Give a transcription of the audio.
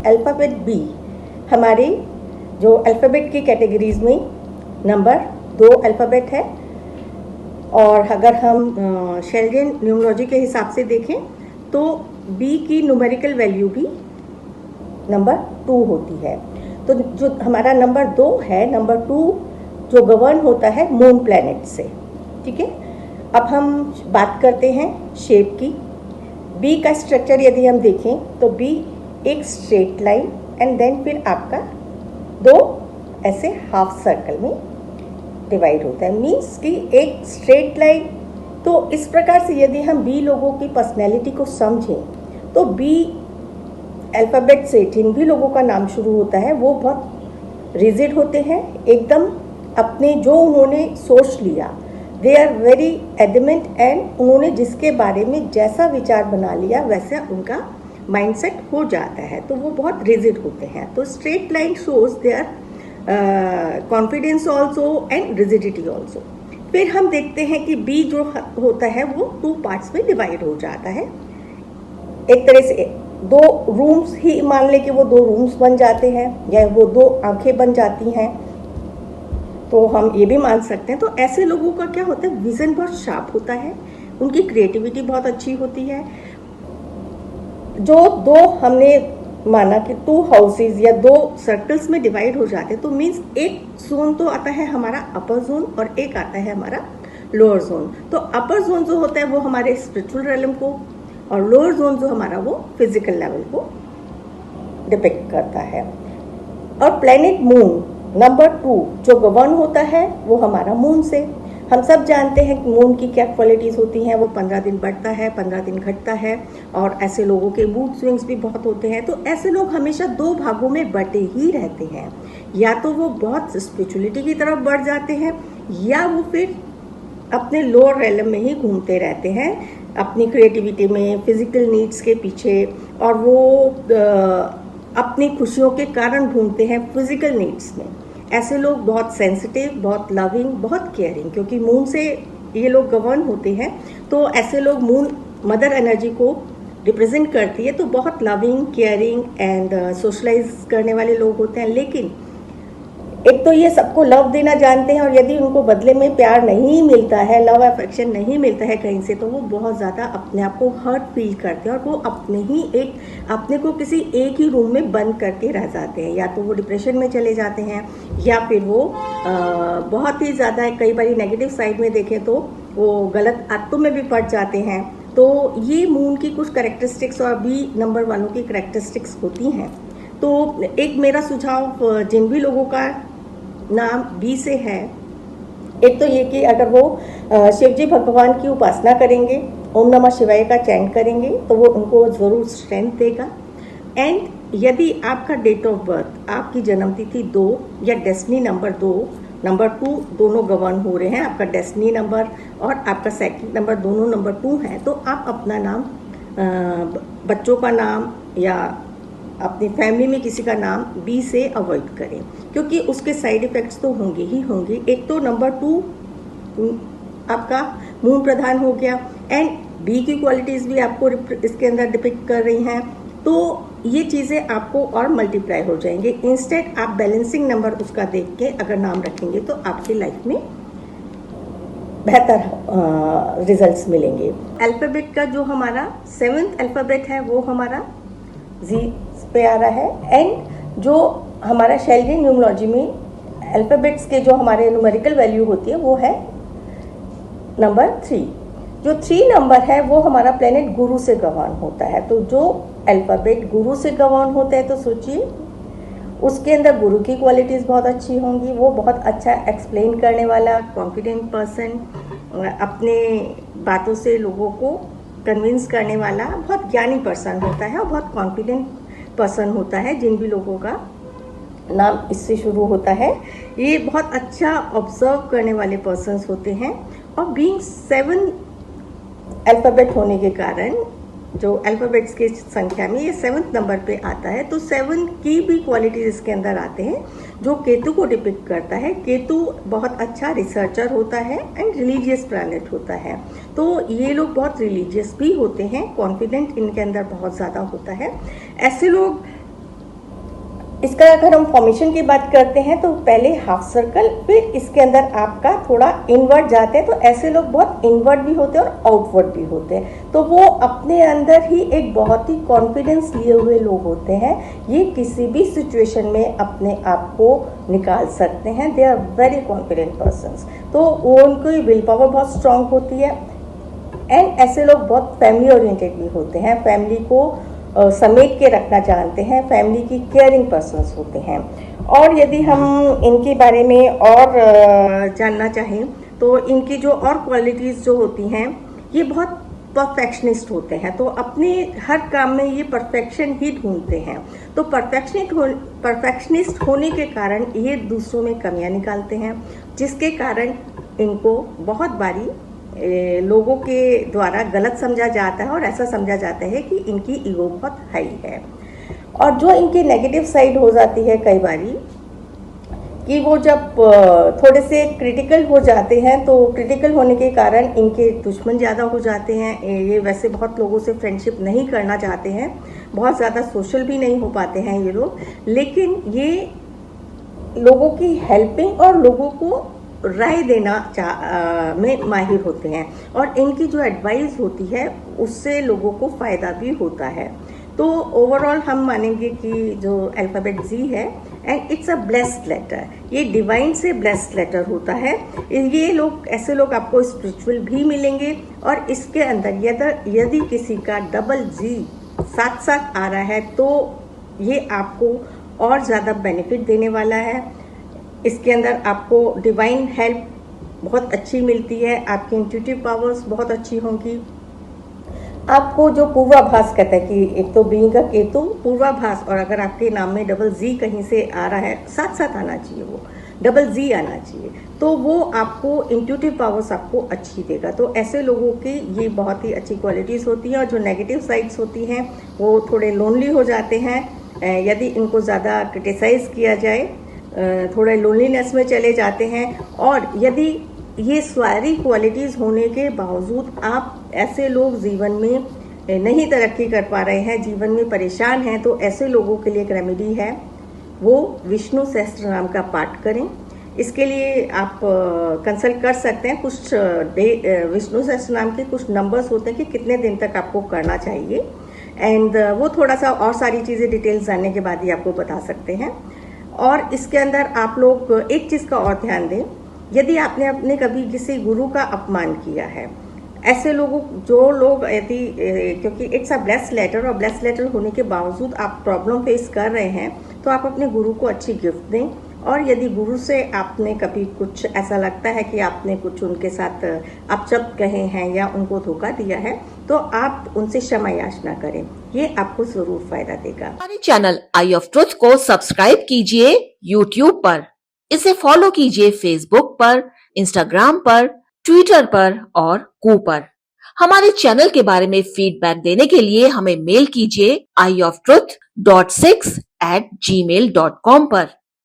Alphabet B हमारी जो alphabet की कैटेगरीज में नंबर 2 अल्फ़ाबेट है। और अगर हम शेल्डियन न्यूमरोलॉजी के हिसाब से देखें तो बी की न्यूमेरिकल वैल्यू भी नंबर 2 होती है। तो जो हमारा नंबर 2 है, नंबर 2 जो गवर्न होता है मून प्लैनेट से। ठीक है, अब हम बात करते हैं शेप की। बी का स्ट्रक्चर यदि हम देखें तो बी एक स्ट्रेट लाइन एंड देन फिर आपका 2 ऐसे हाफ सर्कल में डिवाइड होता है। मीन्स कि एक स्ट्रेट लाइन। तो इस प्रकार से यदि हम बी लोगों की पर्सनैलिटी को समझें तो बी अल्फ़ाबेट से जिन भी लोगों का नाम शुरू होता है वो बहुत रिजिड होते हैं, एकदम अपने जो उन्होंने सोच लिया, they are very adamant and उन्होंने जिसके बारे में जैसा विचार बना लिया वैसा उनका माइंडसेट हो जाता है, तो वो बहुत रिजिड होते हैं। तो straight line shows there confidence also and rigidity also. फिर हम देखते हैं कि बी जो होता है वो 2 पार्ट्स में डिवाइड हो जाता है। एक तरह से 2 रूम्स ही मान ले कि वो 2 रूम्स बन जाते हैं या वो 2 आंखें बन जाती हैं, तो हम ये भी मान सकते हैं। तो ऐसे लोगों का क्या होता है, विजन बहुत शार्प होता है, उनकी क्रिएटिविटी बहुत अच्छी होती है। जो 2 हमने माना कि 2 हाउसेज या 2 सर्कल्स में डिवाइड हो जाते हैं, तो मीन्स एक जोन तो आता है हमारा अपर जोन और एक आता है हमारा लोअर जोन। तो अपर जोन जो होता है वो हमारे स्पिरिचुअल रेलम को और लोअर जोन जो हमारा वो फिजिकल लेवल को डिपिक्ट करता है। और प्लैनेट मून नंबर 2 जो गवर्न होता है वो हमारा मून से। हम सब जानते हैं कि मून की क्या क्वालिटीज़ होती हैं, वो 15 दिन बढ़ता है, 15 दिन घटता है और ऐसे लोगों के मूड स्विंग्स भी बहुत होते हैं। तो ऐसे लोग हमेशा 2 भागों में बटे ही रहते हैं, या तो वो बहुत स्पिरिचुअलिटी की तरफ बढ़ जाते हैं या वो फिर अपने लोअर रेलम में ही घूमते रहते हैं अपनी क्रिएटिविटी में, फिजिकल नीड्स के पीछे, और वो अपनी खुशियों के कारण घूमते हैं फिजिकल नीड्स में। ऐसे लोग बहुत सेंसिटिव, बहुत लविंग, बहुत केयरिंग, क्योंकि मून से ये लोग गवर्न होते हैं, तो ऐसे लोग मून मदर एनर्जी को रिप्रेजेंट करती है, तो बहुत लविंग, केयरिंग एंड सोशलाइज करने वाले लोग होते हैं। लेकिन एक तो ये सबको लव देना जानते हैं और यदि उनको बदले में प्यार नहीं मिलता है, लव अफेक्शन नहीं मिलता है कहीं से, तो वो बहुत ज़्यादा अपने आप को हर्ट फील करते हैं और वो अपने को किसी एक ही रूम में बंद करके रह जाते हैं। या तो वो डिप्रेशन में चले जाते हैं या फिर वो बहुत ही ज़्यादा, कई बार नेगेटिव साइड में देखें तो वो गलत आदतों में भी पड़ जाते हैं। तो ये मून की कुछ कैरेक्टरिस्टिक्स और बी नंबर वालों की कैरेक्टरिस्टिक्स होती हैं। तो एक मेरा सुझाव जिन भी लोगों का नाम बी से है, एक तो ये कि अगर वो शिवजी भगवान की उपासना करेंगे, ओम नमः शिवाय का चैंट करेंगे, तो वो उनको ज़रूर स्ट्रेंथ देगा। एंड यदि आपका डेट ऑफ बर्थ, आपकी जन्मतिथि 2 या डेस्टिनी नंबर 2, नंबर 2 दोनों गवर्न हो रहे हैं, आपका डेस्टिनी नंबर और आपका सेकंड नंबर दोनों नंबर 2 है, तो आप अपना नाम, बच्चों का नाम या अपनी फैमिली में किसी का नाम बी से अवॉइड करें, क्योंकि उसके साइड इफ़ेक्ट्स तो होंगे ही होंगे। एक तो नंबर 2 आपका मून प्रधान हो गया एंड बी की क्वालिटीज़ भी आपको इसके अंदर डिपिक्ट कर रही हैं, तो ये चीज़ें आपको और मल्टीप्लाई हो जाएंगे। इंस्टेड आप बैलेंसिंग नंबर उसका देख के अगर नाम रखेंगे तो आपकी लाइफ में बेहतर रिजल्ट्स मिलेंगे। अल्फ़ाबेट का जो हमारा 7th अल्फ़ाबेट है वो हमारा जी पे आ रहा है। एंड जो हमारा शेल्डियन न्यूमरोलॉजी में अल्फ़ाबेट्स के जो हमारे न्यूमेरिकल वैल्यू होती है वो है नंबर 3। जो 3 नंबर है वो हमारा प्लेनेट गुरु से गवर्न होता है। तो जो अल्फ़ाबेट गुरु से गवर्न होता है, तो सोचिए उसके अंदर गुरु की क्वालिटीज़ बहुत अच्छी होंगी। वो बहुत अच्छा एक्सप्लेन करने वाला, कॉन्फिडेंट पर्सन, अपने बातों से लोगों को कन्विंस करने वाला बहुत ज्ञानी पर्सन होता है और बहुत कॉन्फिडेंट पर्सन होता है। जिन भी लोगों का नाम इससे शुरू होता है, ये बहुत अच्छा ऑब्जर्व करने वाले पर्सन्स होते हैं। और बीइंग 7 अल्फ़ाबेट होने के कारण जो अल्फ़ाबेट्स की संख्या में ये 7th नंबर पे आता है, तो 7 की भी क्वालिटीज इसके अंदर आते हैं जो केतु को डिपिक्ट करता है। केतु बहुत अच्छा रिसर्चर होता है एंड रिलीजियस प्लैनेट होता है, तो ये लोग बहुत रिलीजियस भी होते हैं, कॉन्फिडेंट इनके अंदर बहुत ज़्यादा होता है। ऐसे लोग इसका अगर हम फॉर्मेशन की बात करते हैं तो पहले हाफ सर्कल, फिर इसके अंदर आपका थोड़ा इनवर्ड जाते हैं। तो ऐसे लोग बहुत इनवर्ड भी होते हैं और आउटवर्ड भी होते हैं। तो वो अपने अंदर ही एक बहुत ही कॉन्फिडेंस लिए हुए लोग होते हैं। ये किसी भी सिचुएशन में अपने आप को निकाल सकते हैं। They are very confident persons. तो उनकी विल पावर बहुत स्ट्रांग होती है। एंड ऐसे लोग बहुत फैमिली ओरिएंटेड भी होते हैं, फैमिली को समेट के रखना जानते हैं, फैमिली की केयरिंग पर्सन्स होते हैं। और यदि हम इनके बारे में और जानना चाहें तो इनकी जो और क्वालिटीज़ जो होती हैं, ये बहुत परफेक्शनिस्ट होते हैं। तो अपने हर काम में ये परफेक्शन ही ढूंढते हैं। तो परफेक्शनिस्ट होने के कारण ये दूसरों में कमियां निकालते हैं, जिसके कारण इनको बहुत बारी लोगों के द्वारा गलत समझा जाता है और ऐसा समझा जाता है कि इनकी ईगो बहुत हाई है। और जो इनकी नेगेटिव साइड हो जाती है कई बारी कि वो जब थोड़े से क्रिटिकल हो जाते हैं, तो क्रिटिकल होने के कारण इनके दुश्मन ज़्यादा हो जाते हैं। ये वैसे बहुत लोगों से फ्रेंडशिप नहीं करना चाहते हैं, बहुत ज़्यादा सोशल भी नहीं हो पाते हैं ये लोग, लेकिन ये लोगों की हेल्पिंग और लोगों को राय देना में माहिर होते हैं। और इनकी जो एडवाइस होती है उससे लोगों को फ़ायदा भी होता है। तो ओवरऑल हम मानेंगे कि जो अल्फ़ाबेट जी है, and it's a blessed letter, ये डिवाइन से ब्लेस्ड लेटर होता है। ये लोग, ऐसे लोग आपको स्पिरिचुअल भी मिलेंगे। और इसके अंदर यदि किसी का डबल जी साथ साथ आ रहा है तो ये आपको और ज़्यादा बेनिफिट देने वाला है। इसके अंदर आपको डिवाइन हेल्प बहुत अच्छी मिलती है, आपकी इंट्यूटिव पावर्स बहुत अच्छी होंगी। आपको जो पूर्वाभास कहता है कि एक तो बीइंग का केतु पूर्वाभास, और अगर आपके नाम में डबल जी कहीं से आ रहा है, साथ साथ आना चाहिए, वो डबल जी आना चाहिए, तो वो आपको इंट्यूटिव पावर्स आपको अच्छी देगा। तो ऐसे लोगों की ये बहुत ही अच्छी क्वालिटीज़ होती हैं। और जो नेगेटिव साइड्स होती हैं वो थोड़े लोनली हो जाते हैं यदि इनको ज़्यादा क्रिटिसाइज़ किया जाए, थोड़े लोनलीनेस में चले जाते हैं। और यदि ये सारी क्वालिटीज़ होने के बावजूद आप ऐसे लोग जीवन में नहीं तरक्की कर पा रहे हैं, जीवन में परेशान हैं, तो ऐसे लोगों के लिए एक रेमेडी है, वो विष्णु सहस्त्र नाम का पाठ करें। इसके लिए आप कंसल्ट कर सकते हैं। कुछ विष्णु सहस्त्र नाम के कुछ नंबर्स होते हैं कि कितने दिन तक आपको करना चाहिए, एंड वो थोड़ा सा और सारी चीज़ें डिटेल्स जानने के बाद ही आपको बता सकते हैं। और इसके अंदर आप लोग एक चीज़ का और ध्यान दें, यदि आपने अपने कभी किसी गुरु का अपमान किया है, ऐसे लोगों जो लोग यदि क्योंकि इट्स अ ब्लेस्ड लेटर, और ब्लेस्ड लेटर होने के बावजूद आप प्रॉब्लम फेस कर रहे हैं, तो आप अपने गुरु को अच्छी गिफ्ट दें। और यदि गुरु से आपने कभी कुछ ऐसा लगता है कि आपने कुछ उनके साथ अपशब्द कहे हैं या उनको धोखा दिया है, तो आप उनसे क्षमा याचना करें, ये आपको जरूर फायदा देगा। हमारे चैनल आई ऑफ ट्रुथ को सब्सक्राइब कीजिए यूट्यूब पर, इसे फॉलो कीजिए फेसबुक पर, इंस्टाग्राम पर, ट्विटर पर और कू पर। हमारे चैनल के बारे में फीडबैक देने के लिए हमें मेल कीजिए ioftruth.6@gmail.com पर।